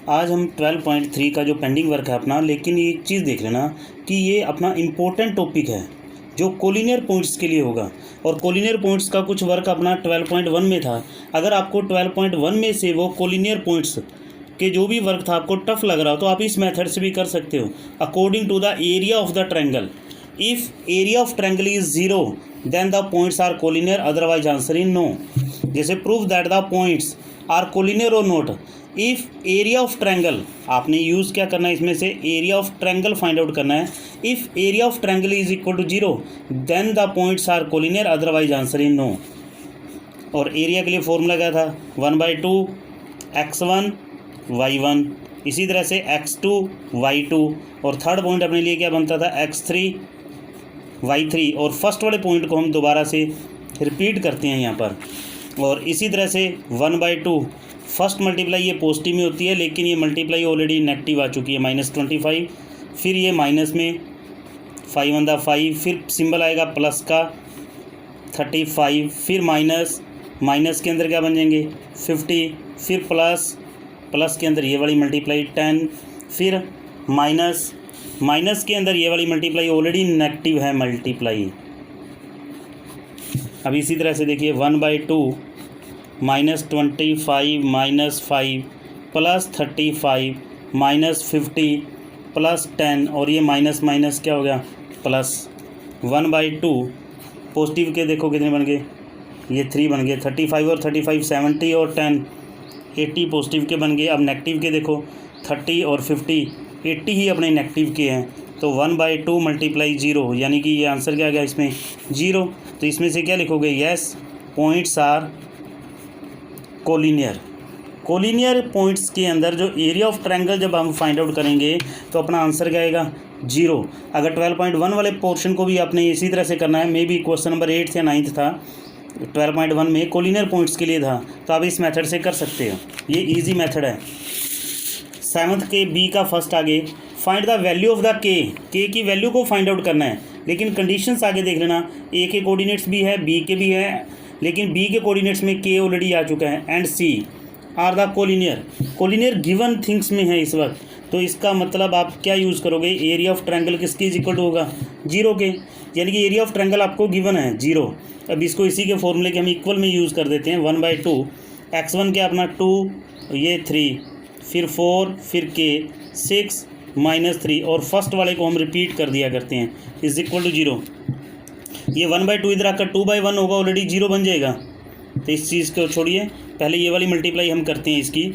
आज हम 12.3 का जो पेंडिंग वर्क है अपना, लेकिन ये एक चीज़ देख लेना कि ये अपना इम्पोर्टेंट टॉपिक है जो कोलिनियर पॉइंट्स के लिए होगा। और कोलिनियर पॉइंट्स का कुछ वर्क अपना 12.1 में था। अगर आपको 12.1 में से वो कोलिनियर पॉइंट्स के जो भी वर्क था आपको टफ लग रहा हो तो आप इस मेथड से भी कर सकते हो। According to the area of the triangle, if area of triangle is 0 then the points are collinear, otherwise answer in no. जैसे prove that the points are collinear और not. If area of triangle, आपने use क्या करना है इसमें से, area of triangle find out करना है। If area of triangle is equal to 0 then the points are collinear, otherwise answer in no. और एरिया के लिए फॉर्मूला क्या था, 1/2 x1 y1, इसी तरह से x2 y2, और थर्ड पॉइंट अपने लिए क्या बनता था, x3 y3। और फर्स्ट वाले पॉइंट को हम दोबारा से रिपीट करते हैं यहाँ पर। और इसी तरह से 1/2 फर्स्ट मल्टीप्लाई ये पॉजिटिव में होती है, लेकिन ये मल्टीप्लाई ऑलरेडी नेगेटिव आ चुकी है, -25। फिर ये माइनस में 5 1 5, फिर सिंबल आएगा प्लस का 35, फिर माइनस के अंदर क्या बन जाएंगे 50, फिर प्लस के अंदर ये वाली मल्टीप्लाई 10, फिर माइनस के अंदर ये वाली मल्टीप्लाई ऑलरेडी नेगेटिव है मल्टीप्लाई। अब इसी तरह से देखिए 1/2 -25 -5 +35 -50 +10, और ये माइनस क्या हो गया प्लस। 1/2 पॉजिटिव के देखो कितने बन गए, ये 3 बन गए, 35 और 35 70 और 10 80 पॉजिटिव के बन गए। अब नेगेटिव के देखो 30 और 50 80 ही अपने नेगेटिव के हैं, तो 1/2 × 0, यानी कि ये आंसर क्या आ गया इसमें 0। तो इसमें से क्या लिखोगे, yes points are collinear. Collinear points के अंदर जो एरिया ऑफ ट्रायंगल जब हम फाइंड आउट करेंगे तो अपना आंसर क्या आएगा 0। अगर 12.1 वाले पोर्शन को भी आपने इसी तरह से करना है, मे बी क्वेश्चन नंबर 8 या 9 था 12.1 में कोलिनियर पॉइंट्स के लिए था, तो आप इस मेथड से कर सकते हो, ये इजी मेथड है। 7th के बी का फर्स्ट आगे, find the value of the के की वैल्यू को फाइंड आउट करना है, लेकिन कंडीशंस आगे देख लेना, ए के कोऑर्डिनेट्स भी है बी के भी है, लेकिन बी के कोऑर्डिनेट्स में के ऑलरेडी आ चुका है, and C are the collinear given things में है इस वक्त। तो इसका मतलब आप क्या यूज़ करोगे, एरिया ऑफ ट्रायंगल किसके इज इक्वल टू होगा 0 के, यानी कि एरिया ऑफ ट्रायंगल आपको गिवन है 0। अब इसको इसी के फॉर्मूले के हम इक्वल में यूज़ कर देते हैं। 1/2 x1 क्या अपना 2, ये 3, फिर 4, फिर के 6 -3, और फर्स्ट वाले को हम रिपीट कर दिया करते हैं, इज इक्वल टू 0। ये 1/2 इधर आकर 2/1 होगा, ऑलरेडी 0 बन जाएगा। तो इस चीज़ को छोड़िए, पहले ये वाली मल्टीप्लाई हम करते हैं इसकी,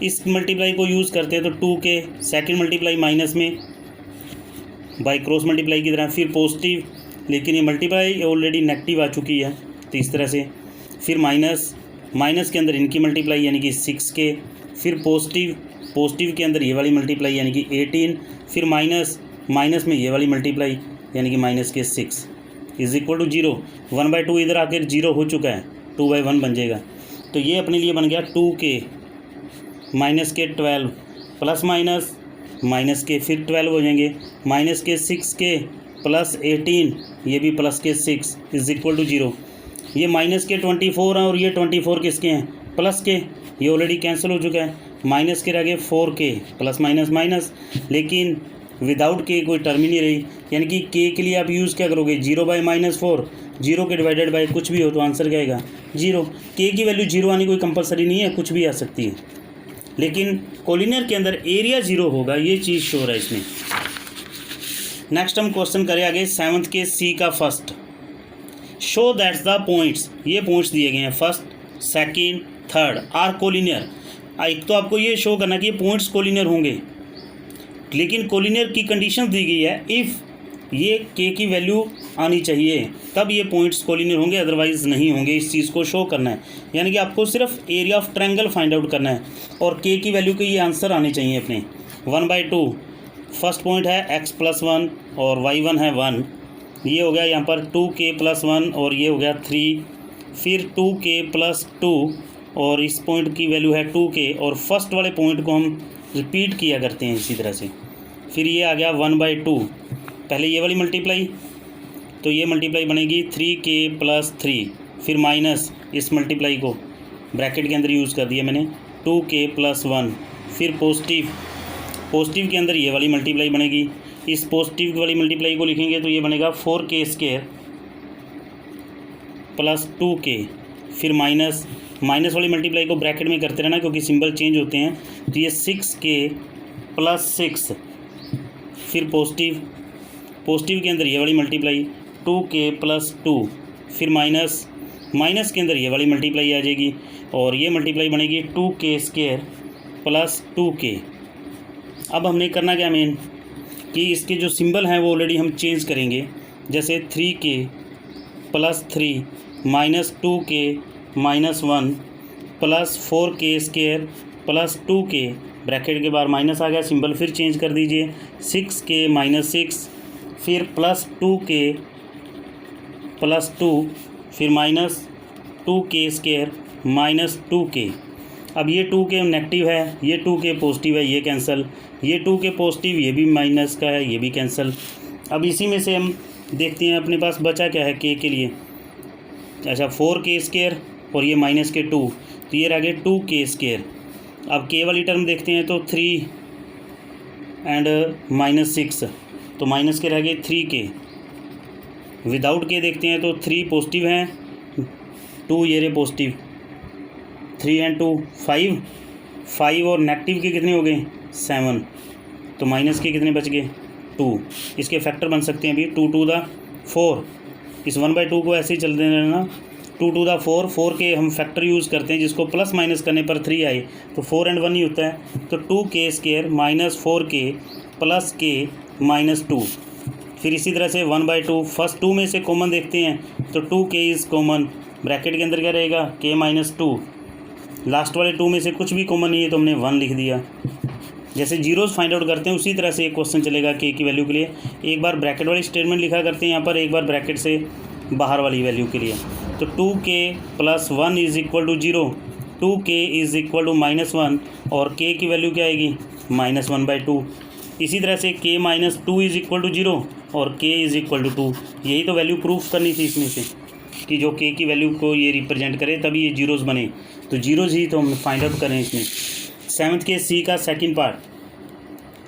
इस मल्टीप्लाई को यूज़ करते हैं तो 2 के सेकंड मल्टीप्लाई माइनस में बाई क्रॉस मल्टीप्लाई की तरह, फिर पॉजिटिव, लेकिन ये मल्टीप्लाई ऑलरेडी नेगेटिव आ चुकी है, तो इस तरह से, फिर माइनस के अंदर इनकी मल्टीप्लाई यानी कि 6 के, फिर पॉजिटिव के अंदर ये वाली मल्टीप्लाई यानी कि 18, फिर माइनस में ये वाली मल्टीप्लाई यानी कि -6 इज इक्वल टू 0। 1/2 इधर आकर 0 हो चुका है, 2/1 बन जाएगा। तो ये अपने लिए बन गया 2 के -12 प्लस माइनस के फिर 12 हो जाएंगे, -6 के प्लस 18, ये भी +6 इज इक्वल टू 0। ये -24 हैं और ये 24 किसके हैं, प्लस के, ये ऑलरेडी कैंसिल हो चुका है। माइनस के रह गए 4 के, प्लस माइनस, लेकिन विदाउट के कोई टर्म ही नहीं रही, यानी कि के लिए आप यूज़ क्या करोगे 0/-4, 0 के डिवाइडेड बाय कुछ भी हो तो आंसर क्या आएगा 0। के की वैल्यू 0 आनी कोई कंपलसरी नहीं है, कुछ भी आ सकती है, लेकिन कोलिनियर के अंदर एरिया 0 होगा, ये चीज़ श्योर है इसमें। नेक्स्ट हम क्वेश्चन करें आगे 7th के सी का first, show that's the points, ये पॉइंट्स दिए गए हैं first second third are collinear. एक तो आपको ये शो करना कि ये पॉइंट्स कोलिनियर होंगे, लेकिन कोलिनियर की कंडीशन दी गई है, इफ़ ये के की वैल्यू आनी चाहिए तब ये पॉइंट्स कोलिनियर होंगे, अदरवाइज नहीं होंगे। इस चीज़ को शो करना है, यानी कि आपको सिर्फ area of triangle find out करना है और के की वैल्यू के ये आंसर आने चाहिए अपने। 1/2 फर्स्ट पॉइंट है x + 1 और y1 है 1, ये हो गया यहाँ पर 2k + 1 और ये हो गया 3, फिर 2k + 2 और इस पॉइंट की वैल्यू है 2k, और फर्स्ट वाले पॉइंट को हम रिपीट किया करते हैं इसी तरह से। फिर ये आ गया 1/2, पहले ये वाली मल्टीप्लाई, तो ये मल्टीप्लाई बनेगी 3k + 3, फिर माइनस इस मल्टीप्लाई को ब्रैकेट के अंदर यूज़ कर दिया मैंने 2k + 1, फिर पॉजिटिव, पॉजिटिव के अंदर ये वाली मल्टीप्लाई बनेगी, इस पॉजिटिव वाली मल्टीप्लाई को लिखेंगे तो ये बनेगा 4k² प्लस 2k, फिर माइनस वाली मल्टीप्लाई को ब्रैकेट में करते रहना क्योंकि सिंबल चेंज होते हैं, तो ये 6k प्लस 6, फिर पॉजिटिव के अंदर ये वाली मल्टीप्लाई 2k प्लस 2, फिर माइनस के अंदर ये वाली मल्टीप्लाई आ जाएगी और ये मल्टीप्लाई बनेगी 2k² प्लस 2k। अब हमने करना क्या मेन कि इसके जो सिंबल हैं वो ऑलरेडी हम चेंज करेंगे, जैसे 3k plus 3 minus 2k minus 1 plus 4k² plus 2k, bracket के बाहर माइनस आ गया, सिंबल फिर चेंज कर दीजिए, 6k माइनस 6, फिर प्लस 2k प्लस 2, फिर माइनस 2k² माइनस 2k। अब ये 2k नेगेटिव है, ये 2k पॉजिटिव है, ये कैंसिल, ये 2k पॉजिटिव, ये भी माइनस का है, ये भी कैंसिल। अब इसी में से हम देखते हैं अपने पास बचा क्या है k के लिए, अच्छा 4k² और ये माइनस के 2, तो ये रह गए 2k²। अब k वाली टर्म देखते हैं तो 3 एंड माइनस 6, तो माइनस के रह गए 3k। विदाउट k देखते हैं तो 3 पॉजिटिव हैं, 2 ये रहे पॉजिटिव, 3 एंड 2 5 और नेगेटिव के कितने हो गए 7, तो माइनस के कितने बच गए 2। इसके फैक्टर बन सकते हैं अभी 2 to the 4, इस 1/2 को ऐसे ही चल देना रहना, 2 to the 4 के हम फैक्टर यूज़ करते हैं जिसको प्लस माइनस करने पर 3 आए तो 4 एंड 1 ही होता है, तो 2k² minus 4k plus k minus 2। फिर इसी तरह से 1/2 फर्स्ट 2 में से कॉमन देखते हैं तो 2k इज़ कॉमन, ब्रैकेट के अंदर क्या रहेगा k माइनस 2, लास्ट वाले 2 में से कुछ भी कॉमन नहीं है तो हमने 1 लिख दिया। जैसे जीरोज़ फाइंड आउट करते हैं उसी तरह से एक क्वेश्चन चलेगा k की वैल्यू के लिए, एक बार ब्रैकेट वाली स्टेटमेंट लिखा करते हैं यहाँ पर, एक बार ब्रैकेट से बाहर वाली वैल्यू के लिए, तो 2k plus 1 is equal to 0, 2k is equal to minus 1 और k की वैल्यू क्या आएगी माइनस 1/2। इसी तरह से k minus 2 is equal to 0 और k इज़ इक्वल टू 2, यही तो वैल्यू प्रूफ करनी थी इसमें से कि जो k की वैल्यू को ये रिप्रेजेंट करे तभी ये जीरोज़ बने, तो जीरोज़ ही तो हम फाइंड आउट करें इसमें। 7th के c का सेकंड पार्ट,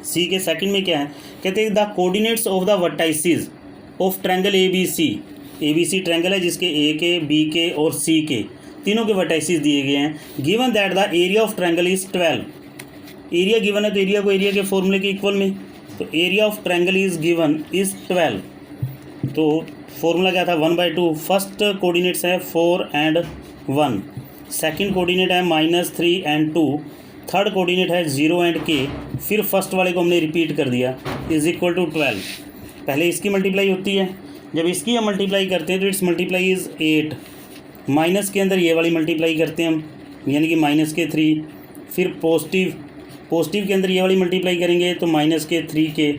c के सेकंड में क्या है, कहते हैं the coordinates of the vertices of triangle ABC triangle है जिसके a के b के और c के तीनों के वर्टाइसिस दिए गए हैं, given that the area of triangle is 12। Area given है तो एरिया को एरिया के फॉर्मूले के इक्वल में, तो area of triangle is given is 12, तो फॉर्मूला क्या था 1/2, फर्स्ट कोऑर्डिनेट्स है 4 एंड 1, सेकंड कोऑर्डिनेट है -3 एंड 2, थर्ड कोऑर्डिनेट है 0 एंड k, फिर फर्स्ट वाले को हमने रिपीट कर दिया इज़ इक्वल टू 12। पहले इसकी मल्टीप्लाई होती है, जब इसकी हम मल्टीप्लाई करते हैं तो इट्स मल्टीप्लाई इज़ 8, माइनस के अंदर ये वाली मल्टीप्लाई करते हैं हम यानी कि माइनस के 3, फिर पॉजिटिव के अंदर ये वाली मल्टीप्लाई करेंगे तो माइनस के 3k,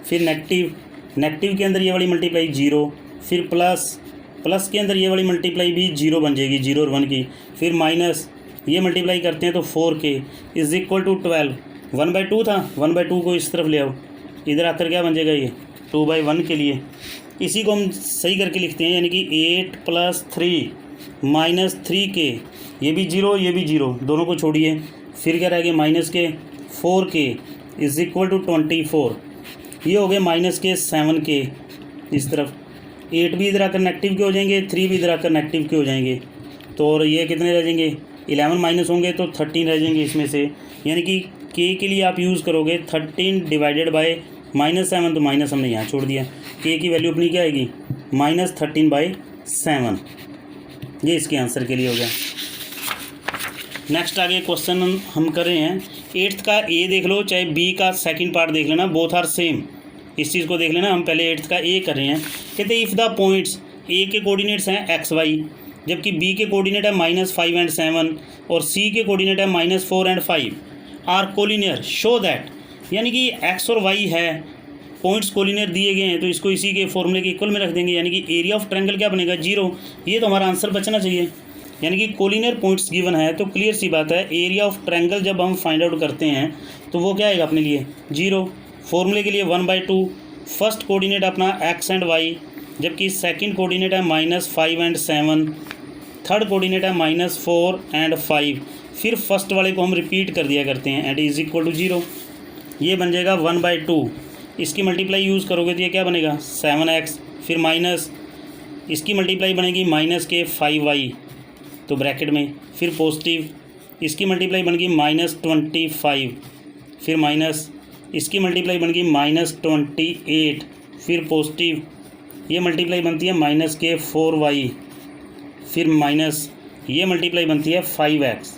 फिर नेगेटिव के अंदर ये वाली मल्टीप्लाई 0, फिर प्लस के अंदर ये वाली मल्टीप्लाई भी 0 बन जाएगी, 0 और 1 की, फिर माइनस ये मल्टीप्लाई करते हैं तो 4k इज़ इक्वल टू 12, 1/2 था, 1/2 को इस तरफ ले आओ, इधर आकर क्या बन जाएगा ये 2/1 के लिए, इसी को हम सही करके लिखते हैं यानी कि 8 प्लस 3 माइनस 3k, ये भी 0 ये भी 0, दोनों को छोड़िए, फिर क्या रह गया माइनस के 4k इज़ इक्वल टू 24, ये हो गए माइनस के 7k, इस तरफ 8 भी इधर आकर नेगेटिव के हो जाएंगे, 3 भी इधर आकर नेगेटिव के हो जाएंगे, तो और ये कितने रह जाएंगे 11 माइनस होंगे तो 13 रह जाएंगे इसमें से, यानी कि k के लिए आप यूज़ करोगे 13 डिवाइडेड बाय -7, तो माइनस हमने यहाँ छोड़ दिया, k की वैल्यू अपनी क्या आएगी -13/7, ये इसके आंसर के लिए हो गया। नेक्स्ट आगे क्वेश्चन हम कर रहे हैं 8th का a देख लो चाहे b का सेकंड पार्ट देख लेना, बोथ आर सेम, इस चीज़ को देख लेना। हम पहले 8th का a कर रहे हैं, कहते हैं इफ़ द पॉइंट्स a के कोऑर्डिनेट्स हैं x y, जबकि b के कोऑर्डिनेट है -5 एंड 7 और c के कोऑर्डिनेट है -4 and 5, are collinear show that, यानी कि x और y है पॉइंट्स कोलिनियर दिए गए हैं तो इसको इसी के फॉर्मूले के इक्वल में रख देंगे, यानी कि एरिया ऑफ ट्रायंगल क्या बनेगा 0, ये तो हमारा आंसर बचना चाहिए, यानी कि कोलिनियर पॉइंट्स गिवन है तो क्लियर सी बात है एरिया ऑफ ट्रायंगल जब हम फाइंड आउट करते हैं तो वो क्या आएगा अपने लिए 0। फॉर्मूले के लिए 1/2, फर्स्ट कोऑर्डिनेट अपना x एंड y, जबकि सेकंड कोऑर्डिनेट है -5 एंड 7, थर्ड कोऑर्डिनेट है -4 एंड 5, फिर फर्स्ट वाले को हम रिपीट कर दिया करते हैं एंड इज इक्वल टू 0। ये बन जाएगा 1/2। इसकी मल्टीप्लाई यूज़ करोगे तो ये क्या बनेगा 7x, फिर माइनस इसकी मल्टीप्लाई बनेगी माइनस के 5y तो ब्रैकेट में, फिर पॉजिटिव इसकी मल्टीप्लाई बनेगी -25, फिर माइनस इसकी मल्टीप्लाई बनेगी -28, फिर पॉजिटिव ये मल्टीप्लाई बनती है माइनस के 4y, फिर माइनस ये मल्टीप्लाई बनती है 5x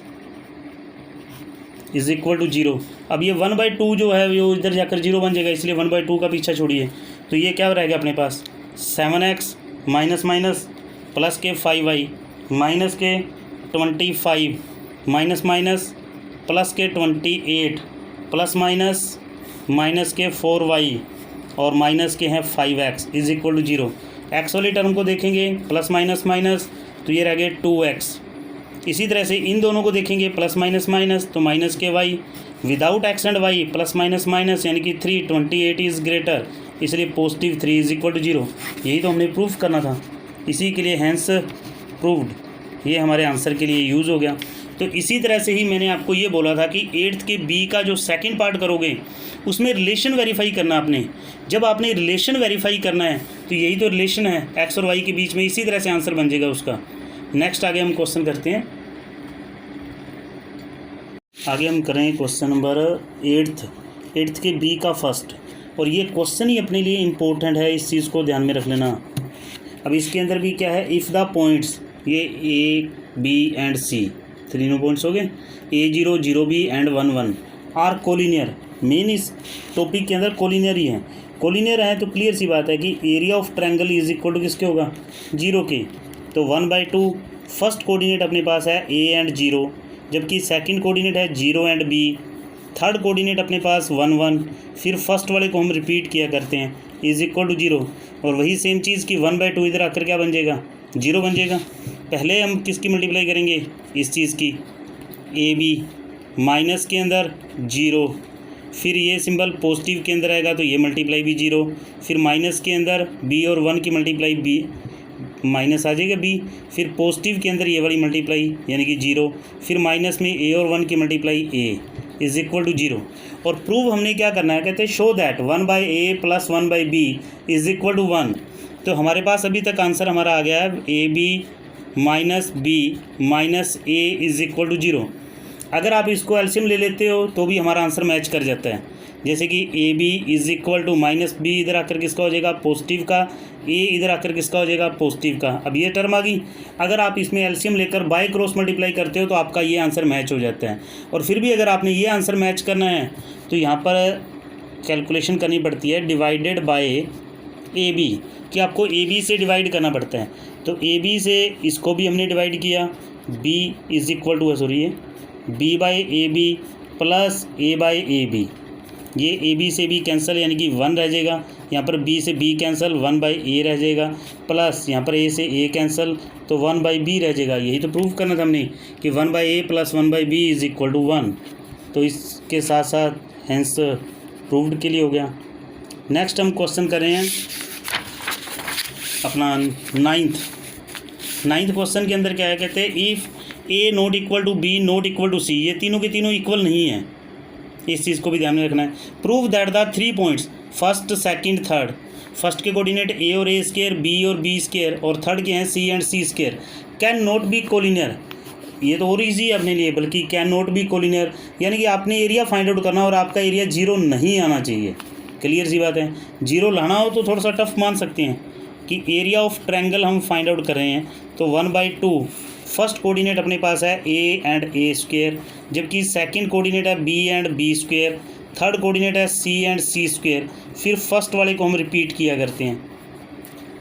इज इक्वल टू 0। अब ये 1/2 जो है वो इधर जाकर 0 बन जाएगा, इसलिए 1/2 का पीछा छोड़िए तो ये क्या रहेगा अपने पास 7x माइनस माइनस प्लस के 5y माइनस के 25 माइनस माइनस प्लस के 28 प्लस माइनस माइनस के 4y और माइनस के हैं 5x is equal to 0। X वाली टर्म को देखेंगे प्लस माइनस माइनस तो ये रह गए 2x। इसी तरह से इन दोनों को देखेंगे प्लस माइनस माइनस तो माइनस के y without x and y plus minus minus यानी कि 3 28 इज़ ग्रेटर, इसलिए पॉजिटिव 3 इज इक्वल टू 0। यही तो हमने प्रूफ करना था, इसी के लिए हैंस प्रूव्ड, ये हमारे आंसर के लिए यूज़ हो गया। तो इसी तरह से ही मैंने आपको ये बोला था कि 8th के बी का जो सेकंड पार्ट करोगे उसमें रिलेशन वेरीफाई करना आपने। जब आपने रिलेशन वेरीफाई करना है तो यही तो रिलेशन है एक्स और वाई के बीच में, इसी तरह से आंसर बन जाएगा उसका। नेक्स्ट आगे हम क्वेश्चन करते हैं, आगे हम करें क्वेश्चन नंबर 8th के बी का फर्स्ट, और ये क्वेश्चन ही अपने लिए इम्पोर्टेंट है, इस चीज़ को ध्यान में रख लेना। अब इसके अंदर भी क्या है, इफ़ द पॉइंट्स ये ए बी एंड सी तीनों पॉइंट्स हो गए, A0 0B and 1 1 are collinear. Main इस टॉपिक के अंदर कोलिनियर ही है, कोलिनियर है तो क्लियर सी बात है कि area of triangle is equal to किसके होगा 0 के। तो 1/2 फर्स्ट कोऑर्डिनेट अपने पास है A एंड 0, जबकि सेकंड कोऑर्डिनेट है 0 एंड B, थर्ड कोऑर्डिनेट अपने पास 1 1, फिर फर्स्ट वाले को हम रिपीट किया करते हैं इज इक्वल टू 0, और वही सेम चीज़ की 1/2 इधर आकर क्या बन जाएगा 0 बन जाएगा। पहले हम किसकी मल्टीप्लाई करेंगे इस चीज़ की AB माइनस के अंदर 0, फिर ये सिंबल पॉजिटिव के अंदर आएगा तो ये मल्टीप्लाई भी 0, फिर माइनस के अंदर B और 1 की मल्टीप्लाई B माइनस आ जाएगा B, फिर पॉजिटिव के अंदर ये वाली मल्टीप्लाई यानी कि 0, फिर माइनस में A और 1 की multiply A is equal to 0। और प्रूव हमने क्या करना है, कहते हैं show that 1/A plus 1/B is equal to 1। तो हमारे पास अभी तक आंसर हमारा आ गया है AB minus B minus A is equal to 0। अगर आप इसको एलसीएम ले लेते हो तो भी हमारा आंसर मैच कर जाता है, जैसे कि AB is equal to minus B इधर आकर किसका हो जाएगा पॉजिटिव का, A इधर आकर किसका हो जाएगा पॉजिटिव का। अब ये टर्म आ गई, अगर आप इसमें एलसीएम लेकर बाय क्रॉस मल्टीप्लाई करते हो तो आपका ये आंसर मैच हो जाता है। और फिर भी अगर आपने ये आंसर मैच करना है तो यहाँ पर कैलकुलेशन करनी पड़ती है डिवाइडेड बाय AB, कि आपको AB से डिवाइड करना पड़ता है। तो AB से इसको भी हमने डिवाइड किया, B is equal to B by AB plus A by AB, ये AB से B कैंसिल यानी कि 1 रह जाएगा, यहाँ पर B से B कैंसिल 1/A रह जाएगा, प्लस यहाँ पर A से A कैंसिल तो 1/B रह जाएगा। यही तो प्रूव करना था हमने कि 1/A plus 1/B is equal to 1। तो इसके साथ साथ हैंस प्रूव्ड के लिए हो गया। नेक्स्ट हम क्वेश्चन कर रहे हैं अपना 9th क्वेश्चन के अंदर क्या है, कहते हैं if A not equal to B not equal to C, ये तीनों के तीनों इक्वल नहीं है, इस चीज़ को भी ध्यान में रखना है। Prove that the 3 points first second third, first के कोऑर्डिनेट A और A स्क्वायर B और B स्क्वायर और थर्ड के हैं C and C square can not be collinear. ये तो और ईजी है अपने लिए, बल्कि कैन नॉट बी कोलिनियर यानी कि आपने एरिया फाइंड आउट करना और आपका एरिया 0 नहीं आना चाहिए। क्लियर सी बात है, 0 लाना हो तो थोड़ा सा टफ मान सकते हैं कि एरिया ऑफ ट्रायंगल हम फाइंड आउट कर रहे हैं। तो 1/2 फर्स्ट कोऑर्डिनेट अपने पास है A एंड A स्क्वायर, जबकि सेकंड कोऑर्डिनेट है B and B square, third coordinate है C एंड C स्क्वायर, फिर फर्स्ट वाले को हम रिपीट किया करते हैं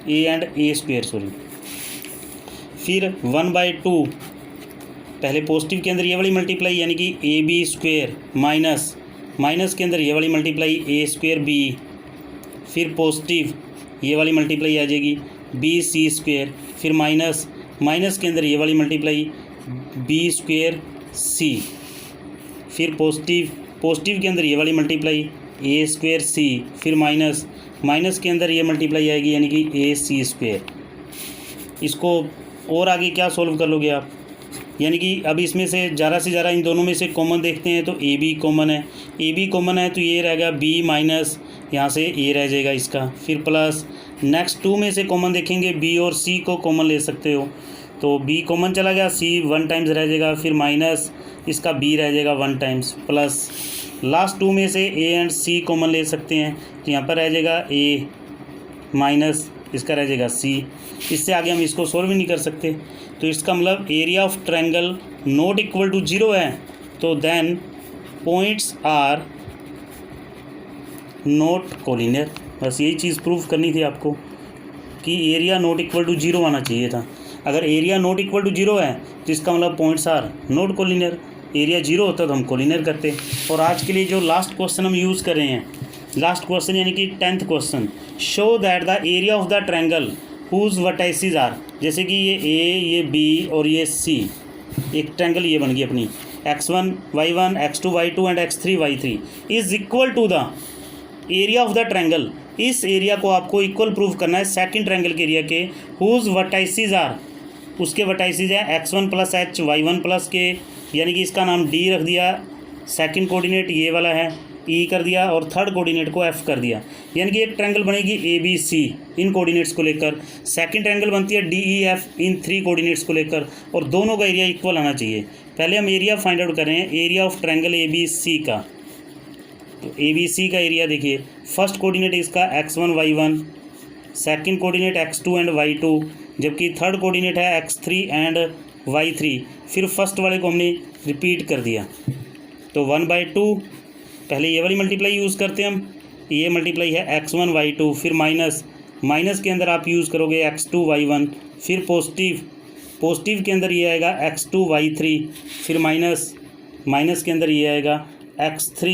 A एंड A स्क्वायर फिर 1/2 पहले पॉजिटिव के अंदर ये वाली मल्टीप्लाई यानी कि AB स्क्वायर माइनस के अंदर ये वाली मल्टीप्लाई A स्क्वायर B, फिर पॉजिटिव ये वाली मल्टीप्लाई आ जाएगी BC स्क्वायर, फिर माइनस के अंदर ये वाली मल्टीप्लाई B स्क्वायर C, फिर पॉजिटिव के अंदर ये वाली मल्टीप्लाई A स्क्वायर C, फिर माइनस के अंदर ये मल्टीप्लाई आएगी यानी कि AC स्क्वायर। इसको और आगे क्या सॉल्व कर लोगे आप, यानी कि अब इसमें से ज़्यादा इन दोनों में से कॉमन देखते हैं तो ए बी कॉमन है, ए बी कॉमन है तो ये रहेगा बी माइनस यहाँ से ए रह जाएगा इसका, फिर प्लस नेक्स्ट 2 में से कॉमन देखेंगे बी और सी को कॉमन ले सकते हो तो बी कॉमन चला गया, सी 1 टाइम्स रह जाएगा, फिर माइनस इसका बी रह जाएगा 1 टाइम्स, प्लस लास्ट 2 में से ए एंड सी कॉमन ले सकते हैं तो यहाँ पर रह जाएगा ए माइनस इसका रह जाएगा सी। इससे आगे हम इसको सॉल्व भी नहीं कर सकते। तो इसका मतलब area of triangle not equal to 0 है तो then points are not collinear. बस यही चीज़ प्रूव करनी थी आपको कि एरिया नॉट इक्वल टू 0 आना चाहिए था। अगर एरिया नॉट इक्वल टू 0 है तो इसका मतलब points are not collinear. Area 0 होता तो हम कोलिनियर करते। और आज के लिए जो लास्ट क्वेश्चन हम यूज़ कर रहे हैं, लास्ट क्वेश्चन यानी कि 10th question, show that the area of the triangle whose vertices are, जैसे कि ये ए, ये बी और ये सी, एक ट्रायंगल ये बन गई अपनी, x1 y1 x2 y2 and x3 y3 is equal to the area of the triangle. इस एरिया को आपको इक्वल प्रूव करना है सेकंड ट्रायंगल के एरिया के, हुज वर्टाइसेस आर, उसके वर्टाइसेस है x1 plus h y1 plus के, यानी कि इसका नाम d रख दिया, सेकंड कोऑर्डिनेट ये वाला है ई कर दिया और थर्ड कोऑर्डिनेट को एफ कर दिया। यानी कि एक ट्रायंगल बनेगी ए बी सी इन कोऑर्डिनेट्स को लेकर, सेकंड ट्रायंगल बनती है डी ई एफ इन 3 कोऑर्डिनेट्स को लेकर, और दोनों का एरिया इक्वल आना चाहिए। पहले हम एरिया फाइंड आउट कर रहे हैं, area of triangle A B C का। तो ए बी सी का एरिया देखिए, फर्स्ट कोऑर्डिनेट इसका x1 y1, second coordinate x2 and y2, जबकि थर्ड कोऑर्डिनेट है x3 एंड y3। फिर फर्स्ट वाले को हमने रिपीट कर दिया तो 1/2, पहले ये वाली मल्टीप्लाई यूज़ करते हैं हम, ये मल्टीप्लाई है x1 y2, फिर माइनस के अंदर आप यूज़ करोगे x2 y1, फिर पॉजिटिव के अंदर ये आएगा x2 y3, फिर माइनस के अंदर ये आएगा x3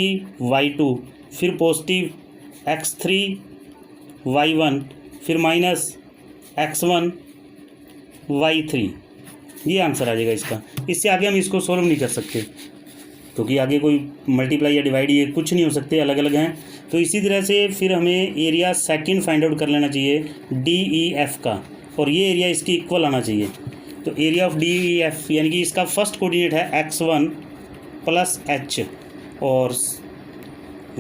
y2, फिर पॉजिटिव x3 y1, फिर माइनस x1 y3। ये आंसर आ जाएगा इसका। इससे आगे हम इसको सॉल्व नहीं कर सकते क्योंकि आगे कोई मल्टीप्लाई या डिवाइड ये कुछ नहीं हो सकते, अलग अलग हैं। तो इसी तरह से फिर हमें एरिया सेकंड फाइंड आउट कर लेना चाहिए डी ई एफ का, और ये एरिया इसकी इक्वल आना चाहिए। तो area of D E F यानी कि इसका फर्स्ट कोऑर्डिनेट है x1 प्लस h और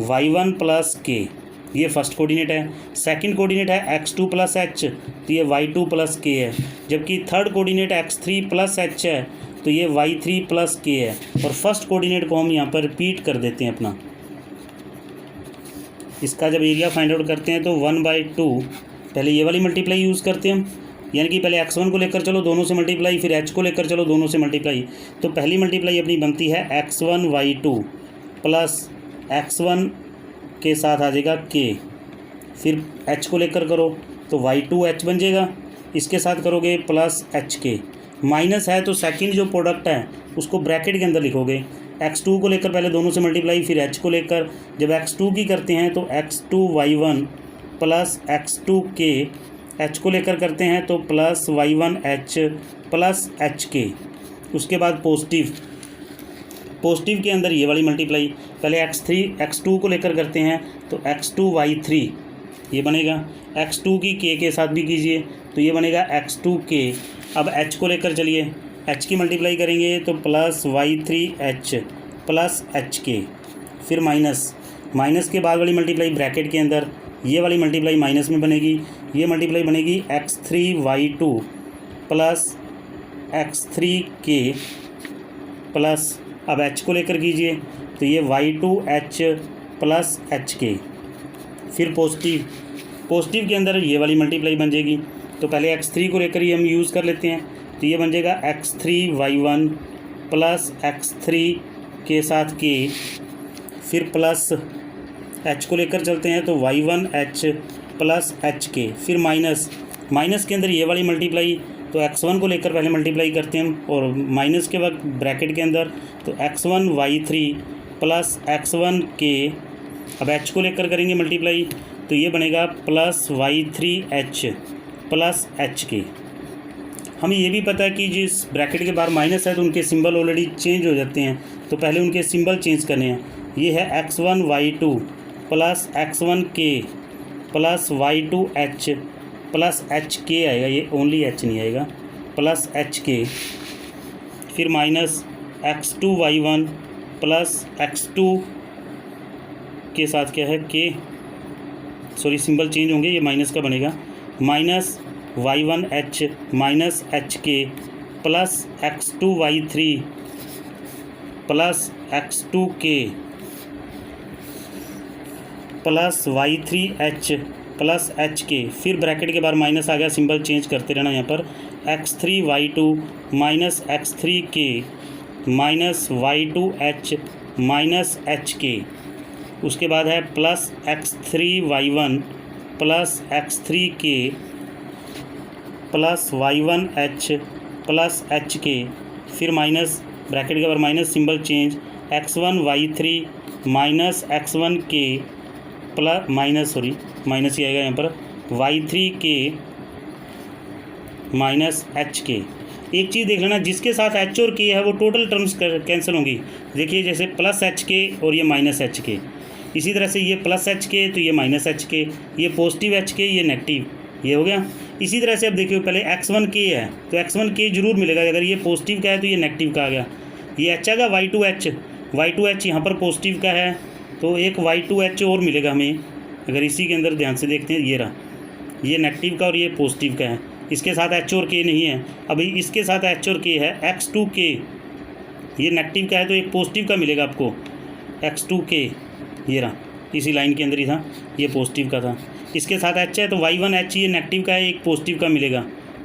y1 प्लस k, ये फर्स्ट कोऑर्डिनेट है। सेकंड कोऑर्डिनेट है x2 प्लस h तो ये y2 प्लस k है, जबकि third coordinate x3 plus h है तो ये y3 प्लस k है। और फर्स्ट कोऑर्डिनेट को हम यहाँ पर रिपीट कर देते हैं अपना। इसका जब एरिया फाइंड आउट करते हैं तो 1/2, पहले ये वाली मल्टीप्लाई यूज़ करते हैं हम, यानी कि पहले x1 को लेकर चलो दोनों से मल्टीप्लाई, फिर h को लेकर चलो दोनों से मल्टीप्लाई। तो पहली मल्टीप्लाई अपनी बनती है x1 y2 प्लस x1 के साथ आ जाएगा k, फिर h को लेकर करो तो y2 h बन जाएगा, इसके साथ करोगे प्लस hk, माइनस है तो सेकंड जो प्रोडक्ट है उसको ब्रैकेट के अंदर लिखोगे। x2 को लेकर पहले दोनों से मल्टीप्लाई, फिर h को लेकर जब x2 की करते हैं तो x2 y1 plus x2 k, h को लेकर करते हैं तो plus y1 h plus hk, उसके बाद पॉजिटिव के अंदर ये वाली मल्टीप्लाई, पहले x2 को लेकर करते हैं तो x2 y3 ये बनेगा, x2 की k के साथ भी कीजिए तो ये बनेगा x2 k। अब h को लेकर चलिए, h की मल्टीप्लाई करेंगे तो plus y3 h plus hk, फिर माइनस के बाद वाली मल्टीप्लाई ब्रैकेट के अंदर, ये वाली मल्टीप्लाई माइनस में बनेगी, ये मल्टीप्लाई बनेगी x3 y2 plus x3 k plus, अब h को लेकर कीजिए तो ये y2 h प्लस hk, फिर पॉजिटिव के अंदर ये वाली मल्टीप्लाई बन जाएगी। तो पहले x3 को लेकर ही हम यूज़ कर लेते हैं तो ये बन जाएगा x3 y1 प्लस x3 के साथ k, फिर प्लस h को लेकर चलते हैं तो y1 h प्लस hk, फिर माइनस के अंदर ये वाली मल्टीप्लाई, तो x1 को लेकर पहले मल्टीप्लाई करते हैं और माइनस के वक्त ब्रैकेट के अंदर तो x1 y3 plus x1 k, अब h को लेकर करेंगे मल्टीप्लाई तो ये बनेगा plus y3 h plus hk। हमें ये भी पता है कि जिस ब्रैकेट के बाहर माइनस है तो उनके सिंबल ऑलरेडी चेंज हो जाते हैं, तो पहले उनके सिंबल चेंज करने हैं। ये है x1 y2 plus x1 k plus y2 h plus hk आएगा, ये ओनली h नहीं आएगा, प्लस hk। फिर माइनस x2y1 प्लस x2 के साथ क्या है k, सॉरी सिंबल चेंज होंगे, ये माइनस का बनेगा, minus y1h minus hk plus x2y3 plus x2k plus y3h plus hk, फिर ब्रैकेट के बाहर माइनस आ गया, सिंबल चेंज करते रहना यहाँ पर, x3y2 minus x3k minus y2h minus hk, उसके बाद है plus x3y1 plus x3k plus y1h plus hk, फिर माइनस ब्रैकेट के बाहर minus, symbol change, x1y3 minus x1k plus minus ही आएगा यहाँ पर, y3k माइनस hk। एक चीज़ देख लेना, जिसके साथ h और k है वो टोटल टर्म्स कैंसिल होंगी। देखिए जैसे प्लस hk और ये माइनस hk, इसी तरह से ये प्लस hk तो ये माइनस hk, ये पॉजिटिव hk ये नेगेटिव, ये हो गया। इसी तरह से अब देखिए पहले x1k है तो x1k जरूर मिलेगा, अगर ये पॉजिटिव का है तो ये नेगेटिव का आ गया, ये h आएगा y2h यहाँ पर पॉजिटिव का है तो एक y2h और मिलेगा हमें, अगर इसी के अंदर ध्यान से देखते हैं, ये रहा, ये नेगेटिव का और ये पॉजिटिव का है, इसके साथ h और k नहीं है, अभी इसके साथ h और k है, x2k ये नेगेटिव का है तो एक पॉजिटिव का मिलेगा आपको, x2k ये रहा, इसी लाइन के अंदर ही था, ये पॉजिटिव का था, इसके साथ h है तो y1h ये नेगेटिव का है, एक पॉजिटिव का मिलेगा,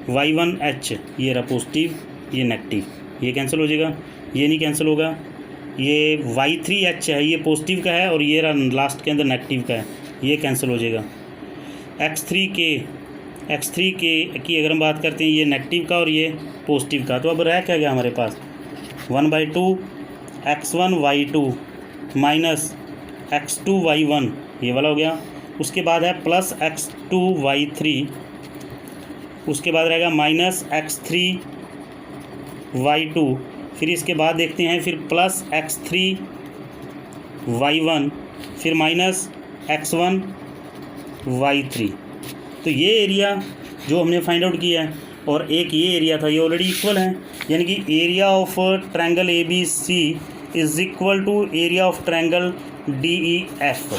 y1h ये रहा पॉजिटिव, ये नेगेटिव, ये कैंसिल हो जाएगा, ये नहीं कैंसिल होगा, ये y3h है ये पॉजिटिव का है और ये रहा लास्ट के अंदर नेगेटिव का है, ये कैंसिल हो जाएगा। x3k की अगर हम बात करते हैं, ये नेगेटिव का और ये पॉजिटिव का, तो अब रह क्या गया हमारे पास 1/2 x1y2 माइनस x2y1 ये वाला हो गया, उसके बाद है प्लस x2y3, उसके बाद रहेगा माइनस x3y2, फिर इसके बाद देखते हैं फिर प्लस x3y1, फिर माइनस x1y3। तो ये एरिया जो हमने फाइंड आउट किया है और एक ये एरिया था, ये ऑलरेडी इक्वल है, यानी कि area of triangle ABC is equal to area of triangle DEF।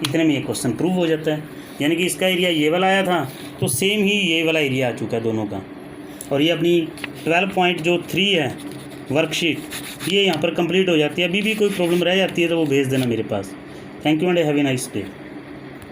इतने में ये क्वेश्चन प्रूव हो जाता है, यानी कि इसका एरिया ये वाला आया था तो सेम ही ये वाला एरिया आ चुका है दोनों का। और ये अपनी 12.3 है वर्कशीट, ये यहाँ पर कंप्लीट हो जाती है। अभी भी कोई प्रॉब्लम रह जाती है तो वो भेज देना मेरे पास। Thank you and have a nice day.